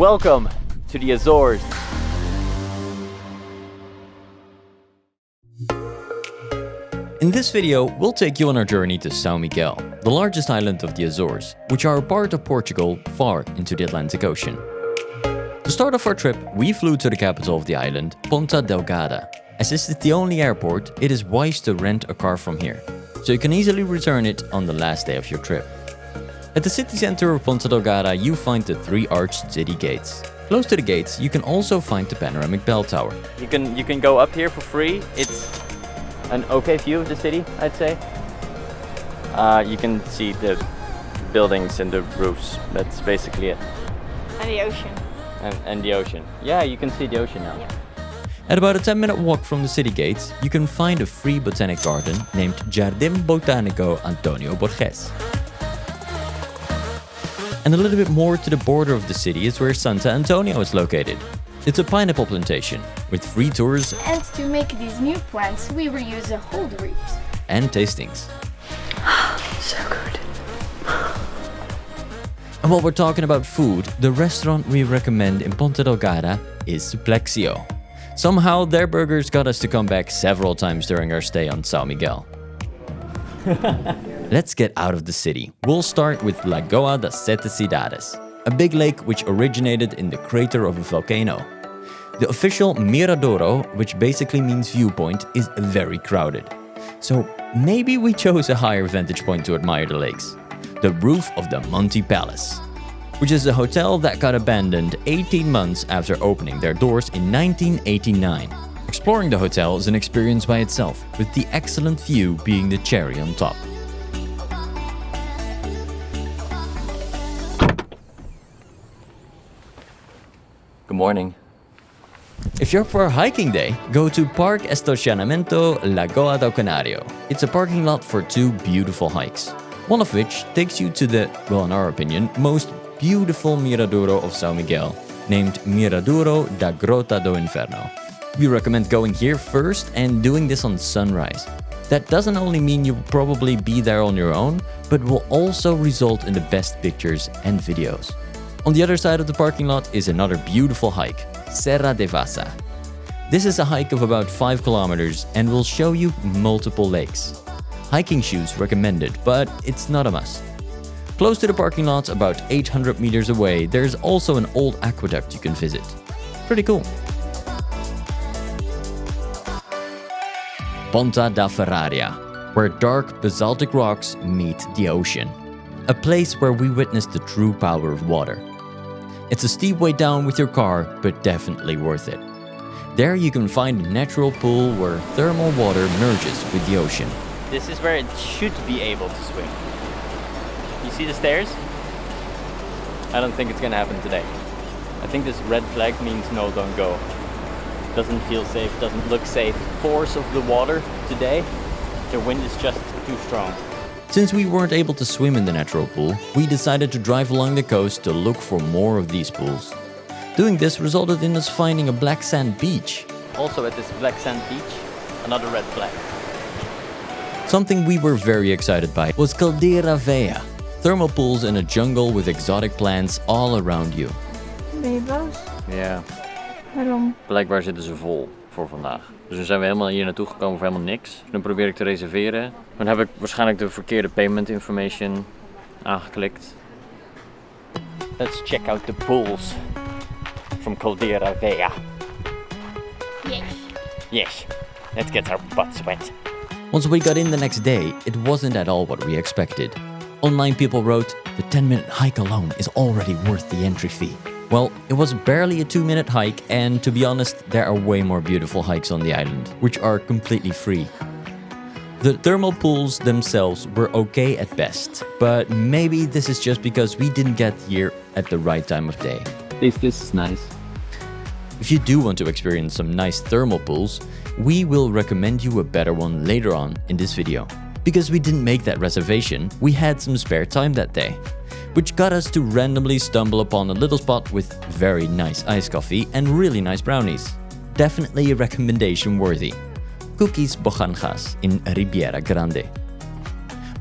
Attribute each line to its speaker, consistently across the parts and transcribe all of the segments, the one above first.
Speaker 1: Welcome to the Azores.
Speaker 2: In this video, we'll take you on our journey to São Miguel, the largest island of the Azores, which are a part of Portugal far into the Atlantic Ocean. To start off our trip, we flew to the capital of the island, Ponta Delgada. As this is the only airport, it is wise to rent a car from here, so you can easily return it on the last day of your trip. At the city center of Ponta Delgada, you find the three arched city gates. Close to the gates, you can also find the panoramic bell tower.
Speaker 1: You can go up here for free. It's an okay view of the city, I'd say. You can see the buildings and the roofs. That's basically it.
Speaker 3: And the ocean.
Speaker 1: And the ocean. Yeah, you can see the ocean now.
Speaker 3: Yeah.
Speaker 2: At about a 10-minute walk from the city gates, you can find a free botanic garden named Jardim Botânico Antonio Borges. And a little bit more to the border of the city is where Santo Antonio is located. It's a pineapple plantation with free tours
Speaker 3: And to make these new plants, we reuse whole roots.
Speaker 2: and tastings.
Speaker 3: So good.
Speaker 2: And while we're talking about food, the restaurant we recommend in Ponta Delgada is Suplexio. Somehow their burgers got us to come back several times during our stay on São Miguel. Let's get out of the city. We'll start with Lagoa das Sete Cidades, a big lake which originated in the crater of a volcano. The official Miradouro, which basically means viewpoint, is very crowded. So maybe we chose a higher vantage point to admire the lakes. The roof of the Monte Palace, which is a hotel that got abandoned 18 months after opening their doors in 1989. Exploring the hotel is an experience by itself, with the excellent view being the cherry on top.
Speaker 1: Good morning.
Speaker 2: If you're up for a hiking day, go to Parque Estacionamento Lagoa do Canário. It's a parking lot for two beautiful hikes, one of which takes you to the, well in our opinion, most beautiful Miradouro of São Miguel, named Miradouro da Grota do Inferno. We recommend going here first and doing this on sunrise. That doesn't only mean you'll probably be there on your own, but will also result in the best pictures and videos. On the other side of the parking lot is another beautiful hike, Serra de Vassa. This is a hike of about 5 kilometers and will show you multiple lakes. Hiking shoes recommended, but it's not a must. Close to the parking lot, about 800 meters away, there's also an old aqueduct you can visit. Pretty cool. Ponta da Ferraria, where dark basaltic rocks meet the ocean. A place where we witnessed the true power of water. It's a steep way down with your car, but definitely worth it. There you can find a natural pool where thermal water merges with the ocean.
Speaker 1: This is where it should be able to swim. You see the stairs? I don't think it's gonna happen today. I think this red flag means no, don't go. Doesn't feel safe, doesn't look safe. Force of the water today, the wind is just too strong.
Speaker 2: Since we weren't able to swim in the natural pool, we decided to drive along the coast to look for more of these pools. Doing this resulted in us finding a black sand beach.
Speaker 1: Also at this black sand beach, another red flag.
Speaker 2: Something we were very excited by was Caldera Velha, thermal pools in a jungle with exotic plants all around you.
Speaker 3: Ben je boos?
Speaker 1: Ja,
Speaker 3: Waarom?
Speaker 1: blijkbaar zitten ze vol voor vandaag. Dus dan zijn we helemaal hier naartoe gekomen voor helemaal niks. Dus nu probeer ik te reserveren. Dan heb ik waarschijnlijk de verkeerde payment information aangeklikt. Let's check out the pools from Caldera Velha.
Speaker 3: Yes.
Speaker 1: Yes, let's get our butts wet.
Speaker 2: Once we got in the next day, it wasn't at all what we expected. Online people wrote, the 10-minute hike alone is already worth the entry fee. Well, it was barely a 2-minute hike, and to be honest, there are way more beautiful hikes on the island, which are completely free. The thermal pools themselves were okay at best, but maybe this is just because we didn't get here at the right time of day.
Speaker 1: This is nice.
Speaker 2: If you do want to experience some nice thermal pools, we will recommend you a better one later on in this video. Because we didn't make that reservation, we had some spare time that day, which got us to randomly stumble upon a little spot with very nice iced coffee and really nice brownies. Definitely a recommendation worthy. Cookies Bojanjas in Ribeira Grande.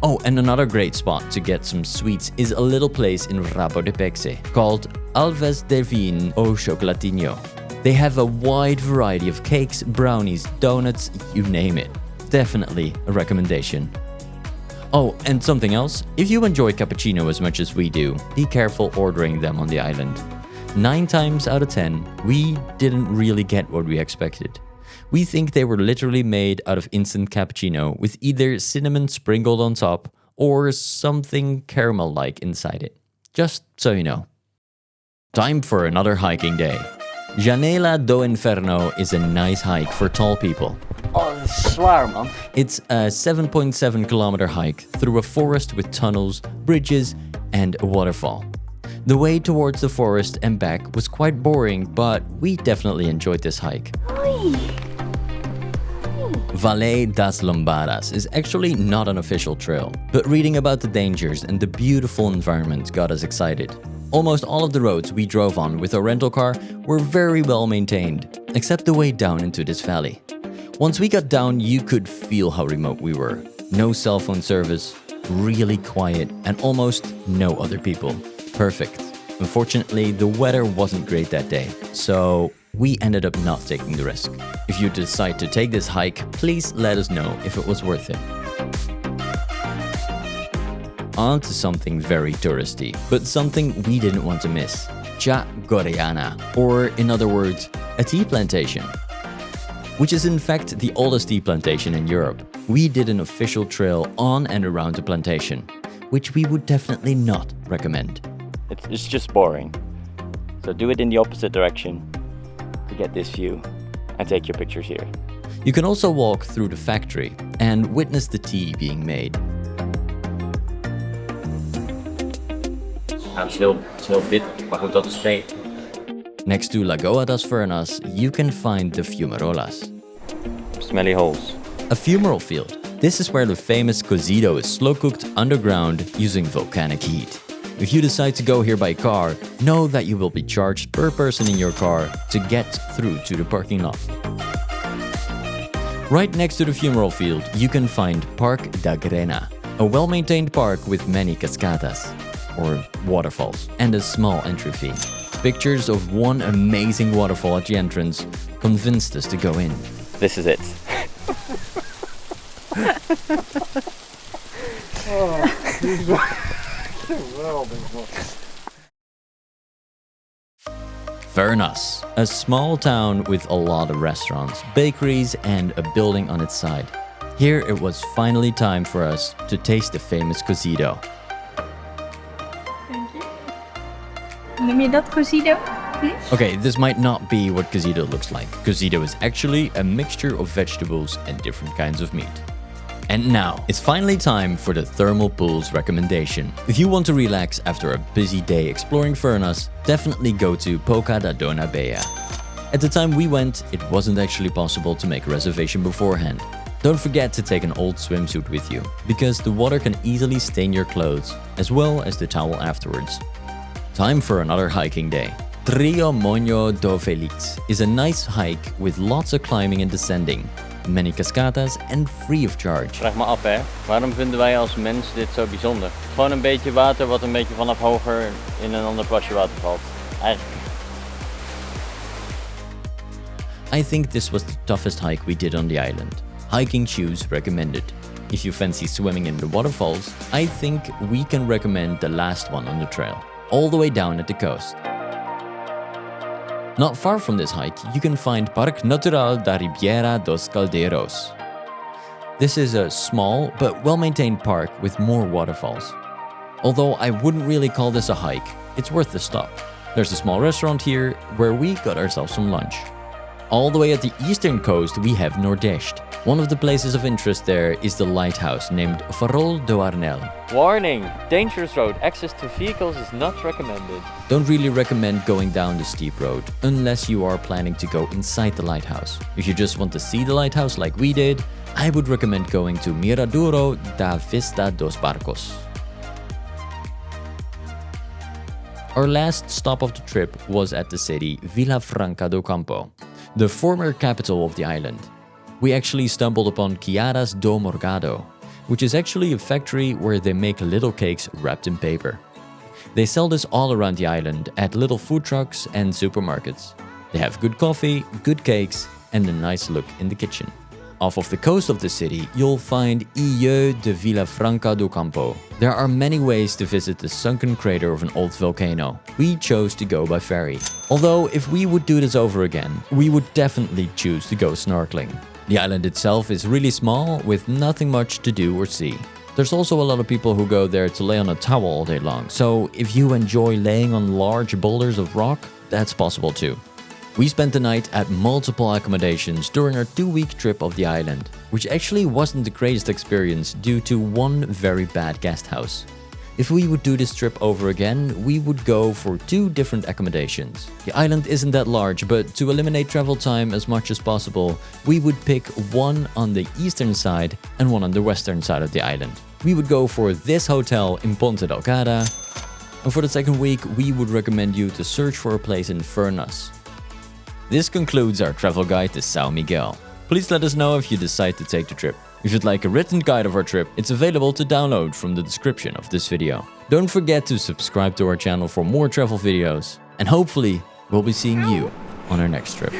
Speaker 2: Oh, and another great spot to get some sweets is a little place in Rabo de Pexe called Alves de Vin au Chocolatinho. They have a wide variety of cakes, brownies, donuts, you name it. Definitely a recommendation. Oh, and something else. If you enjoy cappuccino as much as we do, be careful ordering them on the island. 9 times out of 10, we didn't really get what we expected. We think they were literally made out of instant cappuccino with either cinnamon sprinkled on top or something caramel-like inside it. Just so you know. Time for another hiking day. Janela do Inferno is a nice hike for tall people.
Speaker 1: Oh, dat is zwaar, man.
Speaker 2: It's a 7.7 kilometer hike through a forest with tunnels, bridges, and a waterfall. The way towards the forest and back was quite boring, but we definitely enjoyed this hike. Valle das Lombadas is actually not an official trail, but reading about the dangers and the beautiful environment got us excited. Almost all of the roads we drove on with our rental car were very well maintained, except the way down into this valley. Once we got down, you could feel how remote we were. No cell phone service, really quiet, and almost no other people. Perfect. Unfortunately, the weather wasn't great that day, so we ended up not taking the risk. If you decide to take this hike, please let us know if it was worth it. On to something very touristy, but something we didn't want to miss. Ca Goreana, or in other words, a tea plantation. Which is in fact the oldest tea plantation in Europe. We did an official trail on and around the plantation, which we would definitely not recommend.
Speaker 1: It's just boring. So do it in the opposite direction to get this view and take your pictures here.
Speaker 2: You can also walk through the factory and witness the tea being made.
Speaker 1: Het is heel wit, maar goed, dat is geen.
Speaker 2: Next to Lagoa das Furnas, you can find the Fumarolas.
Speaker 1: Smelly holes.
Speaker 2: A fumarole field. This is where the famous cozido is slow-cooked underground using volcanic heat. If you decide to go here by car, know that you will be charged per person in your car to get through to the parking lot. Right next to the fumarole field, you can find Parque da Grena, a well-maintained park with many cascadas, or waterfalls, and a small entry fee. Pictures of one amazing waterfall at the entrance convinced us to go in.
Speaker 1: This is it.
Speaker 2: Furnas, a small town with a lot of restaurants, bakeries, and a building on its side. Here it was finally time for us to taste the famous cozido.
Speaker 3: Thank you. Noem je dat cozido?
Speaker 2: Okay, this might not be what cozido looks like. Cozido is actually a mixture of vegetables and different kinds of meat. And now, it's finally time for the thermal pools recommendation. If you want to relax after a busy day exploring Furnas, definitely go to Ponta da Ferraria. At the time we went, it wasn't actually possible to make a reservation beforehand. Don't forget to take an old swimsuit with you, because the water can easily stain your clothes, as well as the towel afterwards. Time for another hiking day. Trio Moño do Felix is a nice hike with lots of climbing and descending, many cascadas and free of charge.
Speaker 1: Vraag me af, hè. Waarom vinden wij als mens dit zo bijzonder? Gewoon een beetje water wat een beetje vanaf hoger in een ander plasje water valt. Eigenlijk.
Speaker 2: I think this was the toughest hike we did on the island. Hiking shoes recommended. If you fancy swimming in the waterfalls, I think we can recommend the last one on the trail, all the way down at the coast. Not far from this hike, you can find Parque Natural da Ribeira dos Caldeiros. This is a small but well-maintained park with more waterfalls. Although I wouldn't really call this a hike, it's worth the stop. There's a small restaurant here where we got ourselves some lunch. All the way at the eastern coast we have Nordeste. One of the places of interest there is the lighthouse named Farol do Arnel.
Speaker 1: Warning! Dangerous road. Access to vehicles is not recommended.
Speaker 2: Don't really recommend going down the steep road unless you are planning to go inside the lighthouse. If you just want to see the lighthouse like we did, I would recommend going to Miraduro da Vista dos Barcos. Our last stop of the trip was at the city Vila Franca do Campo, the former capital of the island. We actually stumbled upon Quiadas do Morgado, which is actually a factory where they make little cakes wrapped in paper. They sell this all around the island at little food trucks and supermarkets. They have good coffee, good cakes, and a nice look in the kitchen. Off of the coast of the city, you'll find Ilha de Vila Franca do Campo. There are many ways to visit the sunken crater of an old volcano. We chose to go by ferry. Although, if we would do this over again, we would definitely choose to go snorkeling. The island itself is really small, with nothing much to do or see. There's also a lot of people who go there to lay on a towel all day long, so if you enjoy laying on large boulders of rock, that's possible too. We spent the night at multiple accommodations during our 2-week trip of the island, which actually wasn't the greatest experience due to one very bad guest house. If we would do this trip over again, we would go for 2 different accommodations. The island isn't that large, but to eliminate travel time as much as possible, we would pick one on the eastern side and one on the western side of the island. We would go for this hotel in Ponta Delgada, and for the second week, we would recommend you to search for a place in Furnas. This concludes our travel guide to São Miguel. Please let us know if you decide to take the trip. If you'd like a written guide of our trip, it's available to download from the description of this video. Don't forget to subscribe to our channel for more travel videos, and hopefully we'll be seeing you on our next trip.